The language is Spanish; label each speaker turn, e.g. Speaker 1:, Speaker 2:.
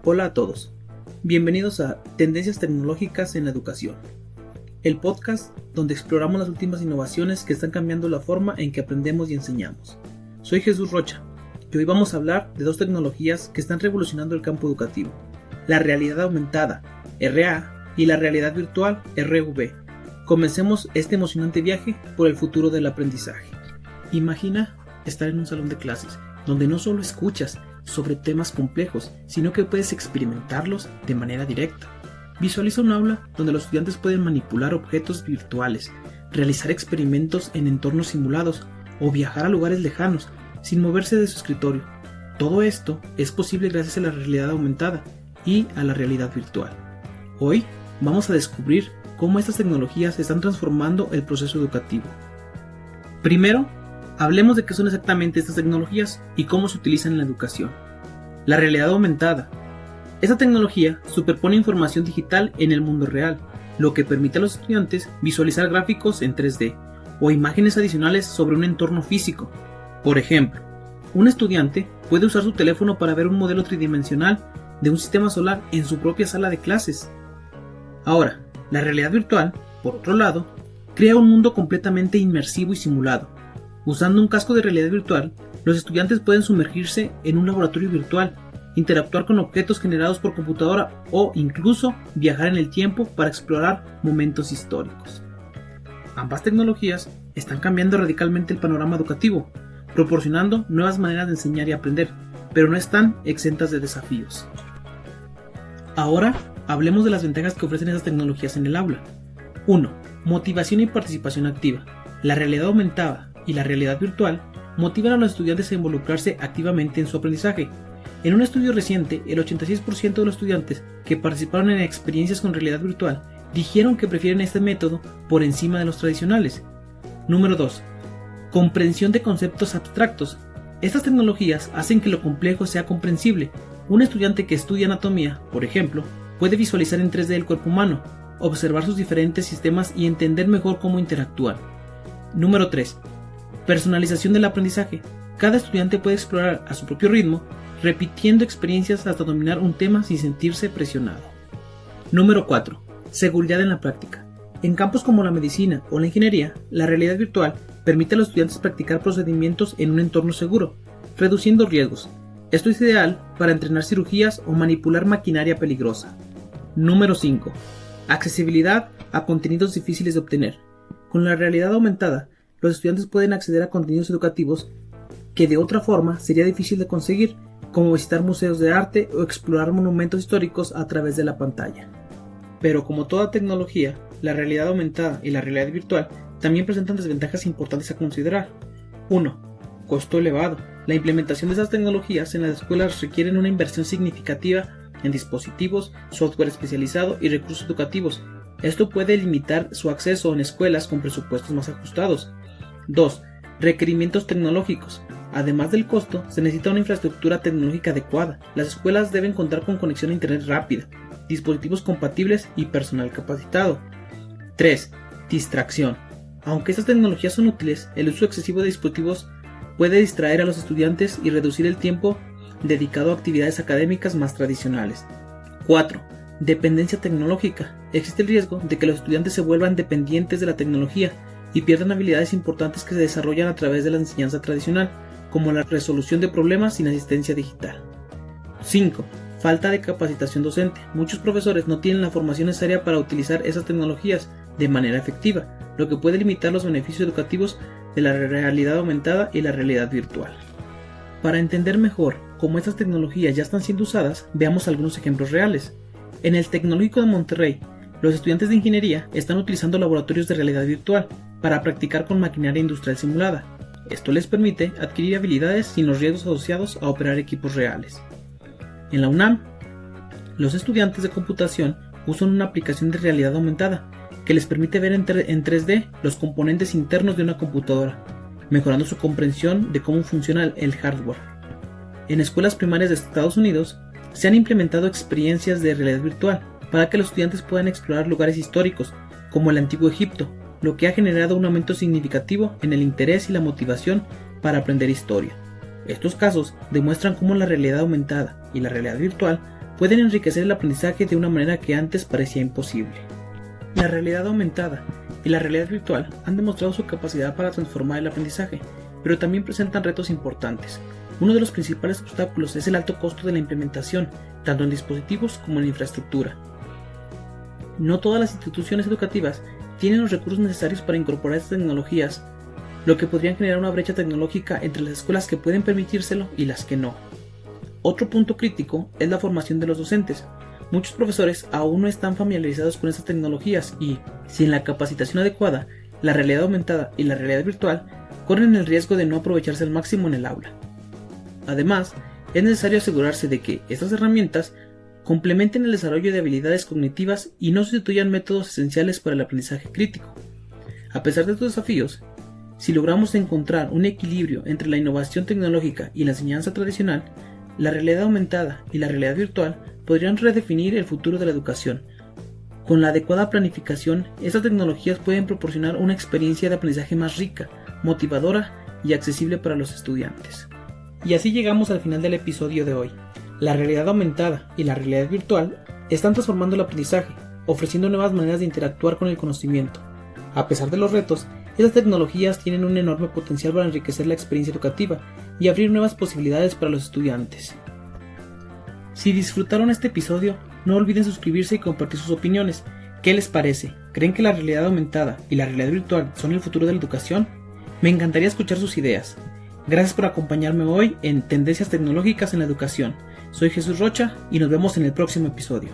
Speaker 1: Hola a todos, bienvenidos a Tendencias Tecnológicas en la Educación, el podcast donde exploramos las últimas innovaciones que están cambiando la forma en que aprendemos y enseñamos. Soy Jesús Rocha y hoy vamos a hablar de dos tecnologías que están revolucionando el campo educativo, la realidad aumentada, RA, y la realidad virtual, RV. Comencemos este emocionante viaje por el futuro del aprendizaje. Imagina estar en un salón de clases, donde no solo escuchas sobre temas complejos, sino que puedes experimentarlos de manera directa. Visualiza un aula donde los estudiantes pueden manipular objetos virtuales, realizar experimentos en entornos simulados o viajar a lugares lejanos sin moverse de su escritorio. Todo esto es posible gracias a la realidad aumentada y a la realidad virtual. Hoy vamos a descubrir cómo estas tecnologías están transformando el proceso educativo. Primero, hablemos de qué son exactamente estas tecnologías y cómo se utilizan en la educación. La realidad aumentada. Esta tecnología superpone información digital en el mundo real, lo que permite a los estudiantes visualizar gráficos en 3D o imágenes adicionales sobre un entorno físico. Por ejemplo, un estudiante puede usar su teléfono para ver un modelo tridimensional de un sistema solar en su propia sala de clases. Ahora, la realidad virtual, por otro lado, crea un mundo completamente inmersivo y simulado. Usando un casco de realidad virtual, los estudiantes pueden sumergirse en un laboratorio virtual, interactuar con objetos generados por computadora o incluso viajar en el tiempo para explorar momentos históricos. Ambas tecnologías están cambiando radicalmente el panorama educativo, proporcionando nuevas maneras de enseñar y aprender, pero no están exentas de desafíos. Ahora, hablemos de las ventajas que ofrecen esas tecnologías en el aula. 1. Motivación y participación activa. La realidad aumentada y la realidad virtual motivan a los estudiantes a involucrarse activamente en su aprendizaje. En un estudio reciente, el 86% de los estudiantes que participaron en experiencias con realidad virtual dijeron que prefieren este método por encima de los tradicionales. Número 2. Comprensión de conceptos abstractos. Estas tecnologías hacen que lo complejo sea comprensible. Un estudiante que estudia anatomía, por ejemplo, puede visualizar en 3D el cuerpo humano, observar sus diferentes sistemas y entender mejor cómo interactúan. Número 3. Personalización del aprendizaje. Cada estudiante puede explorar a su propio ritmo, repitiendo experiencias hasta dominar un tema sin sentirse presionado. Número 4. Seguridad en la práctica. En campos como la medicina o la ingeniería, la realidad virtual permite a los estudiantes practicar procedimientos en un entorno seguro, reduciendo riesgos. Esto es ideal para entrenar cirugías o manipular maquinaria peligrosa. Número 5. Accesibilidad a contenidos difíciles de obtener. Con la realidad aumentada, los estudiantes pueden acceder a contenidos educativos que de otra forma sería difícil de conseguir, como visitar museos de arte o explorar monumentos históricos a través de la pantalla. Pero como toda tecnología, la realidad aumentada y la realidad virtual también presentan desventajas importantes a considerar. 1. Costo elevado. La implementación de estas tecnologías en las escuelas requieren una inversión significativa en dispositivos, software especializado y recursos educativos. Esto puede limitar su acceso en escuelas con presupuestos más ajustados. 2. Requerimientos tecnológicos. Además del costo, se necesita una infraestructura tecnológica adecuada. Las escuelas deben contar con conexión a internet rápida, dispositivos compatibles y personal capacitado. 3. Distracción. Aunque estas tecnologías son útiles, el uso excesivo de dispositivos puede distraer a los estudiantes y reducir el tiempo dedicado a actividades académicas más tradicionales. 4. Dependencia tecnológica. Existe el riesgo de que los estudiantes se vuelvan dependientes de la tecnología y pierdan habilidades importantes que se desarrollan a través de la enseñanza tradicional, como la resolución de problemas sin asistencia digital. 5. Falta de capacitación docente. Muchos profesores no tienen la formación necesaria para utilizar esas tecnologías de manera efectiva, lo que puede limitar los beneficios educativos de la realidad aumentada y la realidad virtual. Para entender mejor cómo estas tecnologías ya están siendo usadas, veamos algunos ejemplos reales. En el Tecnológico de Monterrey, los estudiantes de ingeniería están utilizando laboratorios de realidad virtual para practicar con maquinaria industrial simulada. Esto les permite adquirir habilidades sin los riesgos asociados a operar equipos reales. En la UNAM, los estudiantes de computación usan una aplicación de realidad aumentada que les permite ver en 3D los componentes internos de una computadora, mejorando su comprensión de cómo funciona el hardware. En escuelas primarias de Estados Unidos, se han implementado experiencias de realidad virtual para que los estudiantes puedan explorar lugares históricos, como el Antiguo Egipto, lo que ha generado un aumento significativo en el interés y la motivación para aprender historia. Estos casos demuestran cómo la realidad aumentada y la realidad virtual pueden enriquecer el aprendizaje de una manera que antes parecía imposible. La realidad aumentada y la realidad virtual han demostrado su capacidad para transformar el aprendizaje, pero también presentan retos importantes. Uno de los principales obstáculos es el alto costo de la implementación, tanto en dispositivos como en infraestructura. No todas las instituciones educativas tienen los recursos necesarios para incorporar estas tecnologías, lo que podría generar una brecha tecnológica entre las escuelas que pueden permitírselo y las que no. Otro punto crítico es la formación de los docentes. Muchos profesores aún no están familiarizados con estas tecnologías y, sin la capacitación adecuada, la realidad aumentada y la realidad virtual corren el riesgo de no aprovecharse al máximo en el aula. Además, es necesario asegurarse de que estas herramientas complementen el desarrollo de habilidades cognitivas y no sustituyan métodos esenciales para el aprendizaje crítico. A pesar de estos desafíos, si logramos encontrar un equilibrio entre la innovación tecnológica y la enseñanza tradicional, la realidad aumentada y la realidad virtual podrían redefinir el futuro de la educación. Con la adecuada planificación, estas tecnologías pueden proporcionar una experiencia de aprendizaje más rica, motivadora y accesible para los estudiantes. Y así llegamos al final del episodio de hoy. La realidad aumentada y la realidad virtual están transformando el aprendizaje, ofreciendo nuevas maneras de interactuar con el conocimiento. A pesar de los retos, estas tecnologías tienen un enorme potencial para enriquecer la experiencia educativa y abrir nuevas posibilidades para los estudiantes. Si disfrutaron este episodio, no olviden suscribirse y compartir sus opiniones. ¿Qué les parece? ¿Creen que la realidad aumentada y la realidad virtual son el futuro de la educación? Me encantaría escuchar sus ideas. Gracias por acompañarme hoy en Tendencias Tecnológicas en la Educación. Soy Jesús Rocha y nos vemos en el próximo episodio.